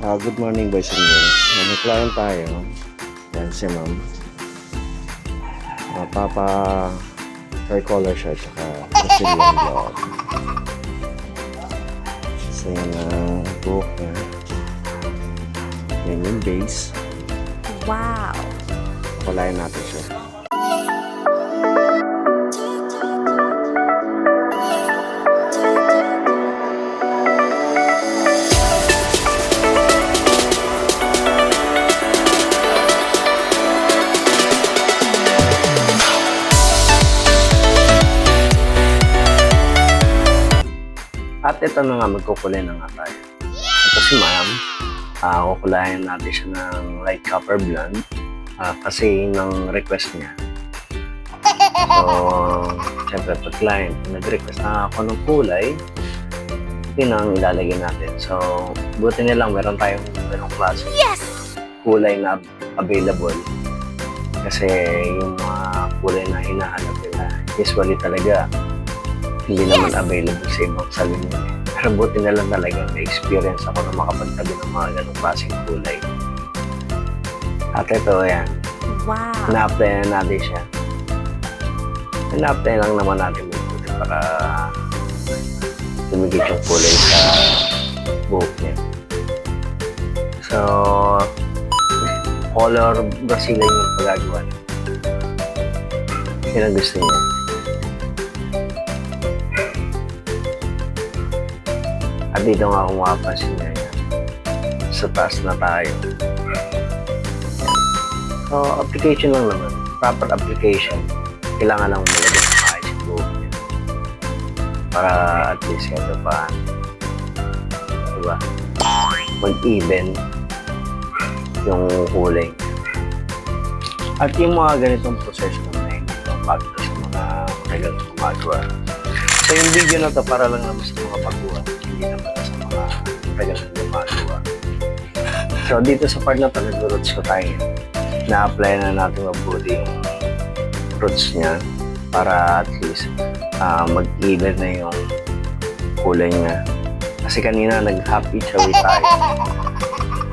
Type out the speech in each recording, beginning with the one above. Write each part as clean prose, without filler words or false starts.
Good morning boys and girls. May client tayo. Yan si ma'am. Papa tricolor siya tsaka Brazilian dog. So yan ang buhok niya. Yan yung base. Wow! Kulayan natin siya. At ito na nga, magkukulay na nga tayo. Ito si ma'am, kukulayan natin siya ng light copper blonde kasi yun ang request niya. So, syempre pag client, nag-request na ako ng kulay, yun ang ilalagay natin. So, buti na lang meron tayong ganong klase kulay na available. Kasi yung mga kulay na hinahanap nila, usually talaga, hindi naman available sa ibang salon yun. Pero buti na lang talaga may experience ako na makapagtabi ng mga ganong klaseng kulay. At ito, yan. Wow! Na-apply na natin siya. Na-apply lang naman natin mabuti para tumigit yung kulay sa buhok niya. So, color Brazilian yung pagagawa niya. Yun ang gusto niya. At dito nga kung mapapansin niya yan. Sa taas na tayo. So, application lang naman. Proper application. Kailangan lang malagyan ng maayos yung buhok niya. Para at least yan pa. Diba? Mag-even yung kulay niya. At yung mga ganitong proseso na hindi mapagod sa mga matagal gumagawa. So, yung video na to para lang naman sa mga pagkuha. Hindi naman sa mga matagal gumagawa. So, dito sa part na to, nag-roots ko tayo. Na-apply na natin mabuti yung roots niya para at least mag-even na yung kulay niya. Kasi kanina nag-happy chowy tayo.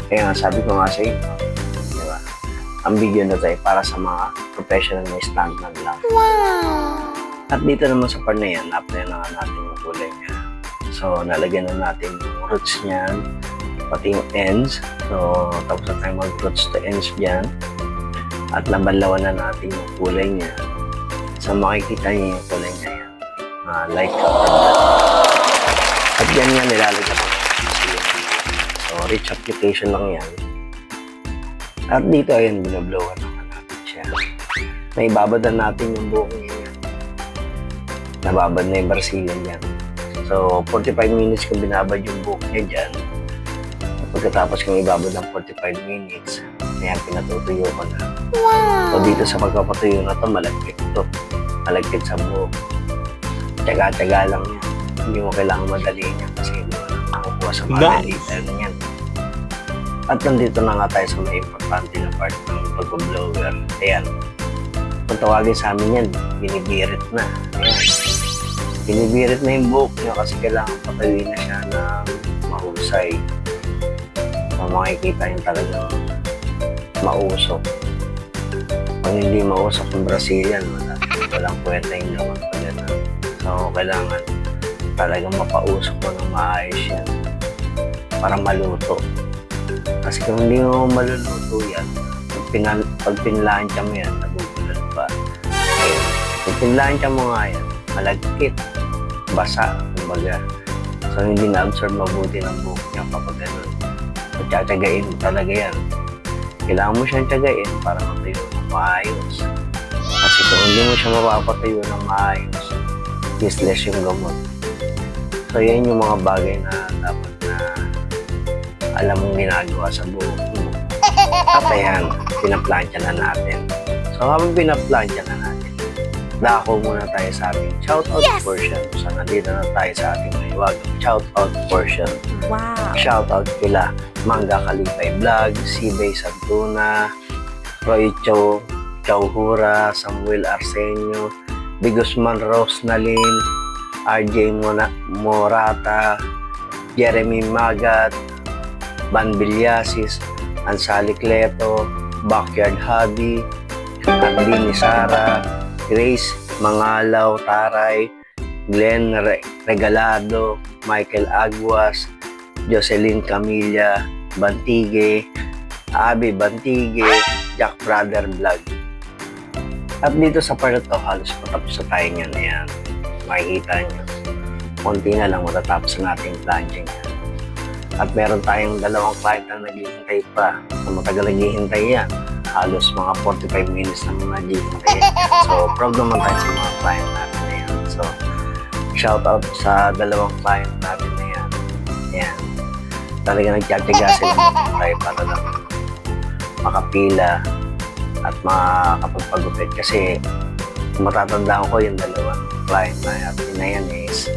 Kaya nga sabi ko nga sa inyo, diba? Ang video na tayo para sa mga professional na stuntman lang. Wow! At dito naman sa part na yan, na-apply na natin yung kulay niya. So, nalagyan na natin yung roots niya, pati yung ends. So, tapos na tayo mag-roots to ends dyan. At laban-lawan na natin yung kulay niya. So, makikita niyo yung kulay niya yan. Light copper blonde. At yan nga nilalagyan ko. So, rich application lang yan. At dito, ayan, binablowan naman natin siya. Naibabadan natin yung buhok niya. Nababad na yung Brazilian yan. So, 45 minutes kung binabad yung buhok niya dyan. Pagkatapos kung ibabad ng 45 minutes, ayan, pinatutuyo ko na. Wow! So, dito sa pagpapatuyo na to, malagkit to. Malagkit sa buhok. Tsaga-tsaga lang yan. Hindi mo kailangan madali niya kasi hindi mo makukuha sa mga detail niyan. At nandito na nga tayo sa may importante na part ng pag-blower. Ayan. Kung tawagin sa amin yan, binibirit na. Ayan. Binibirit na yung buhok niya kasi kailangan patayuin na siya ng mahusay. So, makikita yung talagang mausok. Kung hindi mausok yung Brazilian, walang kwenta yung naman pa yan. So, kailangan talagang mapausok mo ng maayos yan para maluto. Kasi kung hindi mo maluluto yan, pag pinlansya mo yan, nagugulan pa. Okay. Pag pinlansya mo nga yan, malagkit, basa, kumbaga. So, hindi na-absorb mabuti ng buhok niya kapag gano'n. Magtsatsyagain mo talaga yan. Kailangan mo siyang tiyagain para matayo ng maayos. Kasi kung hindi mo siya mapapatayo ng maayos, useless yung gamot. So, yan yung mga bagay na dapat na alam mong ginagawa sa buhok mo. At ayan, pinaplansya na natin. So, habang pinaplansya na natin, dako muna tayo sa ating shoutout portion. So, nandito na tayo sa ating mahiwagang shoutout portion. Wow! Shoutout kila Mangga Kalipay Vlog, Sibay Santuna, Roy Chauhura, Samuel Arsenio, Bigusman Rosnalin, RJ Morata, Jeremy Magat, Banbilyasis, Ansalicleto, Backyard Hobby, Andy ni Sara, Grace Mangalaw Taray, Glenn Regalado, Michael Aguas, Jocelyn Camilla Bantige, Abby Bantige, Jack Brother Vlog. At dito sa part na to, halos matapos na tayo niyan. Ayan, makikita nyo. Konti na lang matatapos na natin yung planching. At meron tayong dalawang client na naghihintay pa. Na matagal naghihintay yan. Halos mga 45 minutes na naghihintay. So, proud naman tayo sa mga client natin na yan. So, shout out sa dalawang client natin na yan. Ayan. Talaga nagtyaga sila tayo para lang makapila at makakapagpagupit. Kasi matatandaan ko yung dalawang client na yan is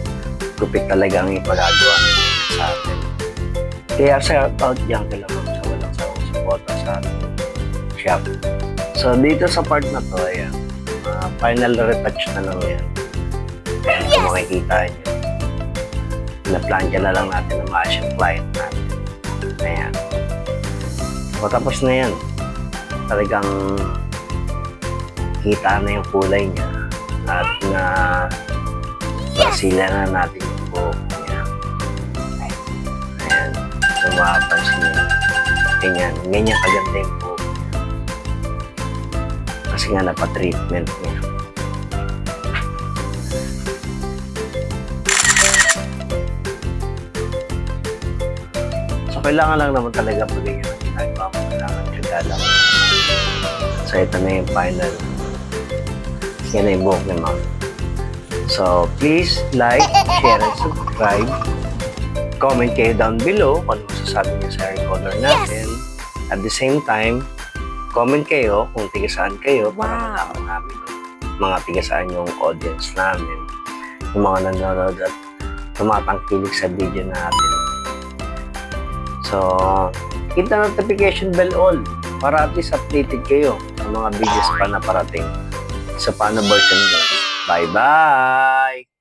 gupit talaga ang ipagagawa nila sa atin. Kaya shout out yan kila ma'am sa walang sawang suporta sa ating shop. So dito sa part na to, ayan, final retouch na lang yan. Ayan, kung makikita nyo, na-plancha na lang natin na maayos yung client natin. Ayan. So tapos na yan. Talagang kita na yung kulay niya at na pasila na natin yung buhok niya. Ayan. So mapapansin niyo. Ganyan. Ganyan kaganda yung buhok niya. Kasi nga napatreatment niya. So kailangan lang naman talaga pag ganyan ang ginagawa mo. Kailangan tsaga lang. So ito na yung final. Yan na yung buhok ni ma'am. So, please like, share, and subscribe. Comment kayo down below kung ano masasabi niyo sa hair color natin. At the same time, comment kayo kung tigasaan kayo para Wow. malaman namin mga tigasaan yung audience namin. Yung mga nanonood at tumatangkilik sa video natin. So, hit the notification bell all para at least updated kayo sa mga videos pa na parating sa Paano Boys and Girls. Bye-bye!